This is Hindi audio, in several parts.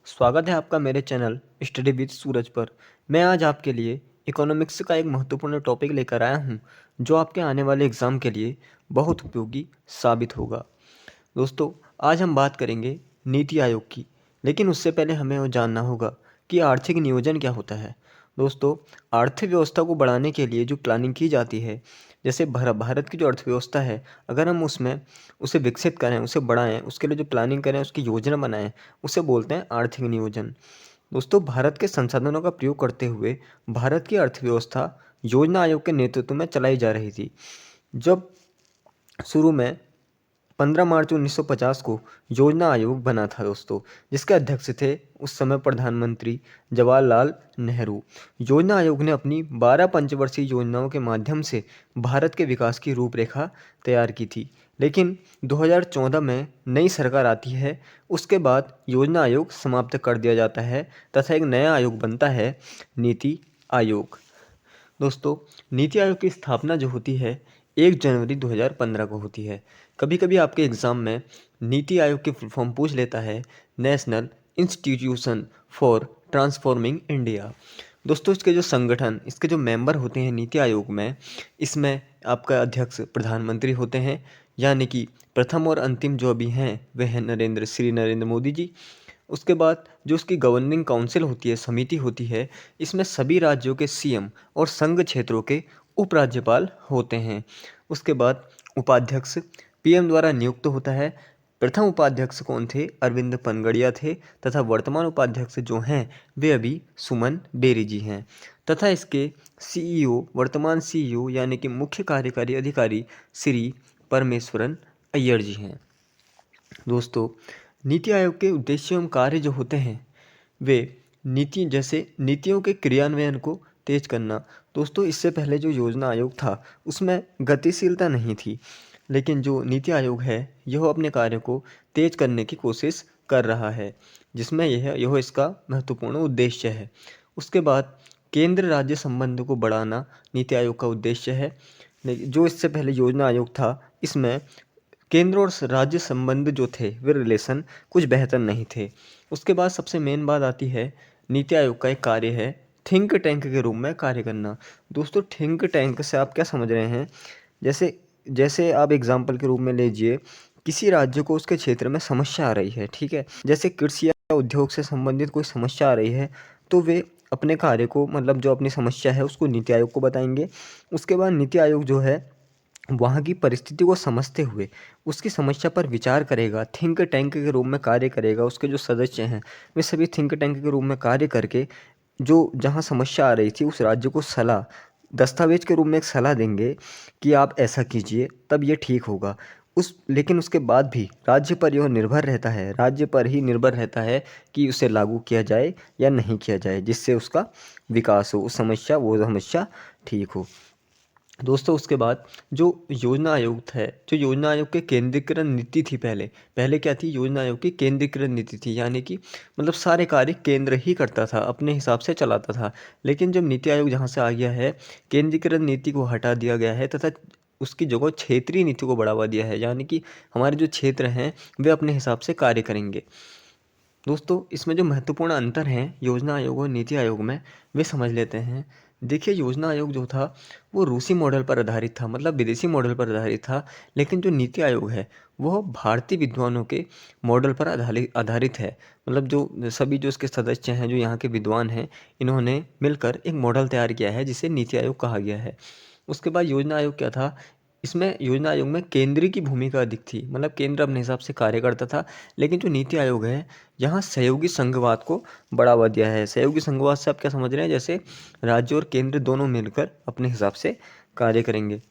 स्वागत है आपका मेरे चैनल स्टडी विद सूरज पर। मैं आज आपके लिए इकोनॉमिक्स का एक महत्वपूर्ण टॉपिक लेकर आया हूं, जो आपके आने वाले एग्ज़ाम के लिए बहुत उपयोगी साबित होगा। दोस्तों, आज हम बात करेंगे नीति आयोग की, लेकिन उससे पहले हमें वो जानना होगा कि आर्थिक नियोजन क्या होता है। दोस्तों, अर्थव्यवस्था को बढ़ाने के लिए जो प्लानिंग की जाती है, जैसे भारत की जो अर्थव्यवस्था है, अगर हम उसमें उसे विकसित करें, उसे बढ़ाएं, उसके लिए जो प्लानिंग करें, उसकी योजना बनाएं, उसे बोलते हैं आर्थिक नियोजन। दोस्तों, भारत के संसाधनों का प्रयोग करते हुए भारत की अर्थव्यवस्था योजना आयोग के नेतृत्व में चलाई जा रही थी। जब शुरू में 15 मार्च 1950 को योजना आयोग बना था दोस्तों, जिसके अध्यक्ष थे उस समय प्रधानमंत्री जवाहरलाल नेहरू। योजना आयोग ने अपनी 12 पंचवर्षीय योजनाओं के माध्यम से भारत के विकास की रूपरेखा तैयार की थी। लेकिन 2014 में नई सरकार आती है, उसके बाद योजना आयोग समाप्त कर दिया जाता है तथा एक नया आयोग बनता है, नीति आयोग। दोस्तों, नीति आयोग की स्थापना जो होती है 1 जनवरी 2015 को होती है। कभी कभी आपके एग्ज़ाम में नीति आयोग की फुल फॉर्म पूछ लेता है, national institution for transforming India. दोस्तों, इसके जो संगठन, इसके जो मेंबर होते हैं नीति आयोग में, इसमें आपका अध्यक्ष प्रधानमंत्री होते हैं, यानी कि प्रथम और अंतिम जो अभी हैं वे हैं नरेंद्र मोदी जी। उसके बाद जो उसकी गवर्निंग काउंसिल होती है, समिति होती है, इसमें सभी राज्यों के सीएम और संघ क्षेत्रों के उपराज्यपाल होते हैं। उसके बाद उपाध्यक्ष पीएम द्वारा नियुक्त होता है। प्रथम उपाध्यक्ष कौन थे? अरविंद पनगड़िया थे, तथा वर्तमान उपाध्यक्ष जो हैं वे अभी सुमन बेरी जी हैं। तथा इसके सीईओ, वर्तमान सीईओ यानी कि मुख्य कार्यकारी अधिकारी श्री परमेश्वरन अय्यर जी हैं। दोस्तों, नीति आयोग के उद्देश्य एवं कार्य जो होते हैं वे नीतियों के क्रियान्वयन को तेज करना। दोस्तों, इससे पहले जो योजना आयोग था उसमें गतिशीलता नहीं थी, लेकिन जो नीति आयोग है यह अपने कार्य को तेज करने की कोशिश कर रहा है, जिसमें यह इसका महत्वपूर्ण उद्देश्य है। उसके बाद केंद्र राज्य संबंध को बढ़ाना नीति आयोग का उद्देश्य है। जो इससे पहले योजना आयोग था, इसमें केंद्र और राज्य संबंध जो थे वे रिलेशन कुछ बेहतर नहीं थे। उसके बाद सबसे मेन बात आती है, नीति आयोग का एक कार्य है थिंक टैंक के रूप में कार्य करना। दोस्तों, थिंक टैंक से आप क्या समझ रहे हैं? जैसे जैसे आप एग्जाम्पल के रूप में लीजिए, किसी राज्य को उसके क्षेत्र में समस्या आ रही है, ठीक है, जैसे कृषि या उद्योग से संबंधित कोई समस्या आ रही है, तो वे अपने कार्य को, मतलब जो अपनी समस्या है उसको नीति आयोग को बताएंगे। उसके बाद नीति आयोग जो है वहाँ की परिस्थिति को समझते हुए उसकी समस्या पर विचार करेगा, थिंक टैंक के रूप में कार्य करेगा। उसके जो सदस्य हैं वे सभी थिंक टैंक के रूप में कार्य करके जो जहाँ समस्या आ रही थी उस राज्य को सलाह, दस्तावेज के रूप में एक सलाह देंगे कि आप ऐसा कीजिए तब ये ठीक होगा। लेकिन उसके बाद भी राज्य पर यह निर्भर रहता है, राज्य पर ही निर्भर रहता है कि उसे लागू किया जाए या नहीं किया जाए, जिससे उसका विकास हो, वो समस्या ठीक हो। दोस्तों, उसके बाद जो योजना आयोग है, जो योजना आयोग के केंद्रीकरण नीति थी, पहले क्या थी? योजना आयोग की केंद्रीकरण नीति थी, यानी कि मतलब सारे कार्य केंद्र ही करता था, अपने हिसाब से चलाता था। लेकिन जब नीति आयोग जहाँ से आ गया है, केंद्रीकरण नीति को हटा दिया गया है तथा उसकी जगह क्षेत्रीय नीति को बढ़ावा दिया है, यानी कि हमारे जो क्षेत्र हैं वे अपने हिसाब से कार्य करेंगे। दोस्तों, इसमें जो महत्वपूर्ण अंतर हैं योजना आयोग और नीति आयोग में, वे समझ लेते हैं। देखिए, योजना आयोग जो था वो रूसी मॉडल पर आधारित था, मतलब विदेशी मॉडल पर आधारित था। लेकिन जो नीति आयोग है वह भारतीय विद्वानों के मॉडल पर आधारित है। मतलब जो सभी जो इसके सदस्य हैं, जो यहाँ के विद्वान हैं, इन्होंने मिलकर एक मॉडल तैयार किया है जिसे नीति आयोग कहा गया है। उसके बाद योजना आयोग क्या था? इसमें योजना आयोग में केंद्र की भूमिका अधिक थी, मतलब केंद्र अपने हिसाब से कार्य करता था। लेकिन जो नीति आयोग है, यहाँ सहयोगी संघवाद को बढ़ावा दिया है। सहयोगी संघवाद से आप क्या समझ रहे हैं? जैसे राज्य और केंद्र दोनों मिलकर अपने हिसाब से कार्य करेंगे।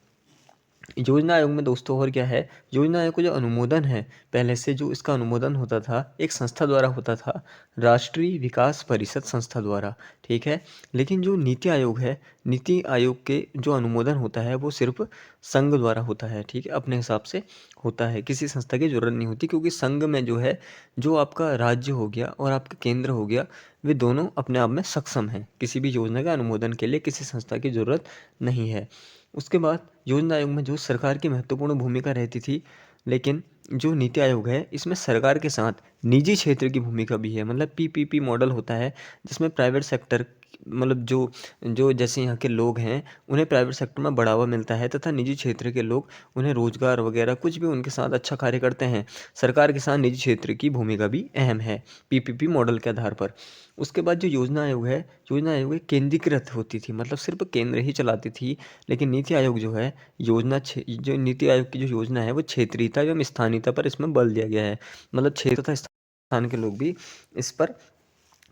योजना आयोग में दोस्तों और क्या है, योजना आयोग का जो अनुमोदन है, पहले से जो इसका अनुमोदन होता था एक संस्था द्वारा होता था, राष्ट्रीय विकास परिषद संस्था द्वारा, ठीक है। लेकिन जो नीति आयोग है, नीति आयोग के जो अनुमोदन होता है वो सिर्फ संघ द्वारा होता है, ठीक है, अपने हिसाब से होता है, किसी संस्था की जरूरत नहीं होती, क्योंकि संघ में जो है, जो आपका राज्य हो गया और आपका केंद्र हो गया, वे दोनों अपने आप में सक्षम हैं, किसी भी योजना के अनुमोदन के लिए किसी संस्था की जरूरत नहीं है। उसके बाद योजना आयोग में जो सरकार की महत्वपूर्ण भूमिका रहती थी, लेकिन जो नीति आयोग है इसमें सरकार के साथ निजी क्षेत्र की भूमिका भी है। मतलब पीपीपी मॉडल होता है जिसमें प्राइवेट सेक्टर, मतलब जो जो जैसे यहाँ के लोग हैं उन्हें प्राइवेट सेक्टर में बढ़ावा मिलता है तथा निजी क्षेत्र के लोग उन्हें रोजगार वगैरह कुछ भी उनके साथ अच्छा कार्य करते हैं। सरकार के साथ निजी क्षेत्र की भूमिका भी अहम है पीपीपी मॉडल के आधार पर। उसके बाद जो योजना आयोग एक केंद्रीकृत होती थी, मतलब सिर्फ केंद्र ही चलाती थी। लेकिन नीति आयोग जो है जो नीति आयोग की जो योजना है वो क्षेत्रीयता एवं स्थानीयता पर इसमें बल दिया गया है। मतलब क्षेत्र तथा स्थान के लोग भी इस पर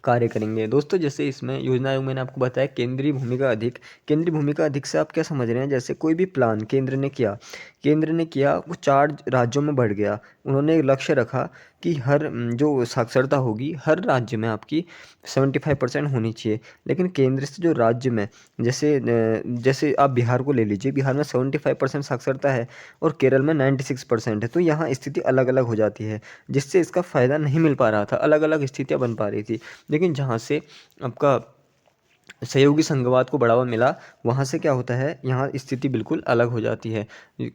कार्य करेंगे। दोस्तों जैसे इसमें योजना आयोग मैंने आपको बताया केंद्रीय भूमिका अधिक से आप क्या समझ रहे हैं? जैसे कोई भी प्लान केंद्र ने किया वो 4 राज्यों में बढ़ गया। उन्होंने एक लक्ष्य रखा कि जो साक्षरता होगी हर राज्य में आपकी 75% होनी चाहिए। लेकिन केंद्र से जो राज्य में जैसे आप बिहार को ले लीजिए, बिहार में 75% साक्षरता है और केरल में 96% है। तो यहाँ स्थिति अलग अलग हो जाती है जिससे इसका फ़ायदा नहीं मिल पा रहा था, अलग अलग स्थितियाँ बन पा रही थी। लेकिन जहाँ से आपका सहयोगी संघवाद को बढ़ावा मिला, वहाँ से क्या होता है, यहाँ स्थिति बिल्कुल अलग हो जाती है।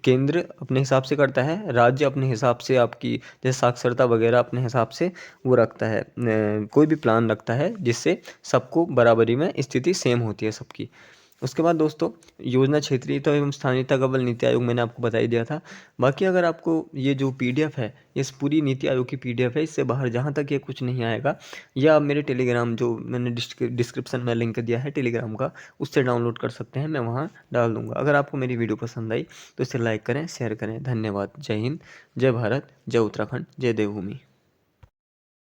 केंद्र अपने हिसाब से करता है, राज्य अपने हिसाब से आपकी जैसे साक्षरता वगैरह अपने हिसाब से वो रखता है, कोई भी प्लान रखता है जिससे सबको बराबरी में स्थिति सेम होती है सबकी। उसके बाद दोस्तों योजना क्षेत्रीयता एवं स्थानीयता का बल नीति आयोग मैंने आपको बता ही दिया था। बाकी अगर आपको ये जो पीडीएफ है, इस पूरी नीति आयोग की पीडीएफ है, इससे बाहर जहाँ तक ये कुछ नहीं आएगा, या आप मेरे टेलीग्राम जो मैंने डिस्क्रिप्शन में लिंक दिया है टेलीग्राम का, उससे डाउनलोड कर सकते हैं, मैं वहाँ डाल दूँगा। अगर आपको मेरी वीडियो पसंद आई तो इसे लाइक करें, शेयर करें। धन्यवाद। जय हिंद, जय भारत, जय उत्तराखंड, जय देवभूमि।